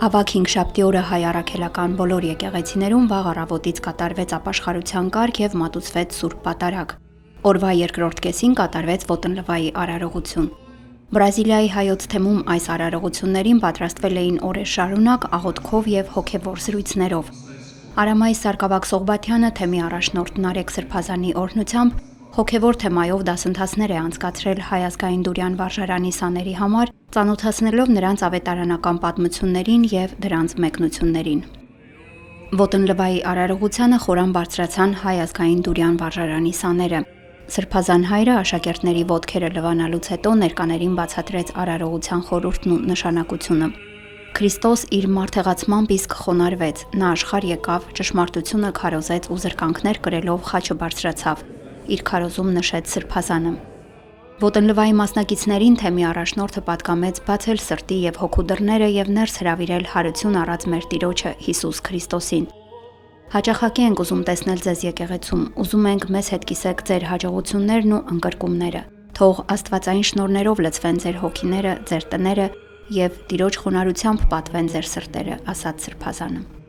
Ավագ հինգշաբթի օրը հայ առաքելական բոլոր եկեղեցիներում վաղ առավոտից կատարվեց ապաշխարության կարգ եւ մատուցվեց Սուրբ Պատարագ։ Օրվա երկրորդ կեսին կատարվեց Ոտնլվայի արարողություն։ Բրազիլիայի հայոց թեմում այս արարողություններին պատրաստվել էին օրեր շարունակ աղոթքով եւ հոգեվոր զրույցներով։ Արամայի Սարգսակ Սողբաթյանը թեմի առաջնորդ Նարեկ Սրբազանի օրհնությամբ հոգեվոր թեմայով դասընթացներ է անցկացրել Հայ ազգային դուրյան վարժարանի սաների համար, ծանոթացնելով նրանց ավետարանական պատմություններին եւ դրանց մեկնություններին։ Ոտնլվայի արարողությանը խորան բարձրացան Հայ ազգային դուրյան վարժարանի սաները։ Սրբազան հայրը աշակերտների ոտքերը լվանալուց հետո ներկաներին բացատրեց արարողության խորհուրդն ու նշանակությունը։ Քրիստոս իր մարդեղացմամբ իսկ խոնարհվեց, նա աշխարհ եկավ, ճշմարտությունը քարոզեց ու զրկանքներ կրելով խաչը բարձրացավ։ Իր քարոզում նշեց Սրբազանը։ Ոտնլվայի մասնակիցներին թեմի առաջնորդը պատկամեց բացել սրտի եւ հոգու դռները եւ ներս հրավիրել հարություն առած մեր Տիրոջը Հիսուս Քրիստոսին։ Հաճախակի ենք ուզում տեսնել ձեզ եկեղեցում, ուզում ենք մեզ հետ կիսեք ձեր հաջողություններն ու ընկրկումները։ Թող աստվածային շնորհներով լցվեն ձեր հոգիները, ձեր տները եւ Տիրոջ խոնարհությամբ պատվեն ձեր սրտերը, ասաց Սրբազանը։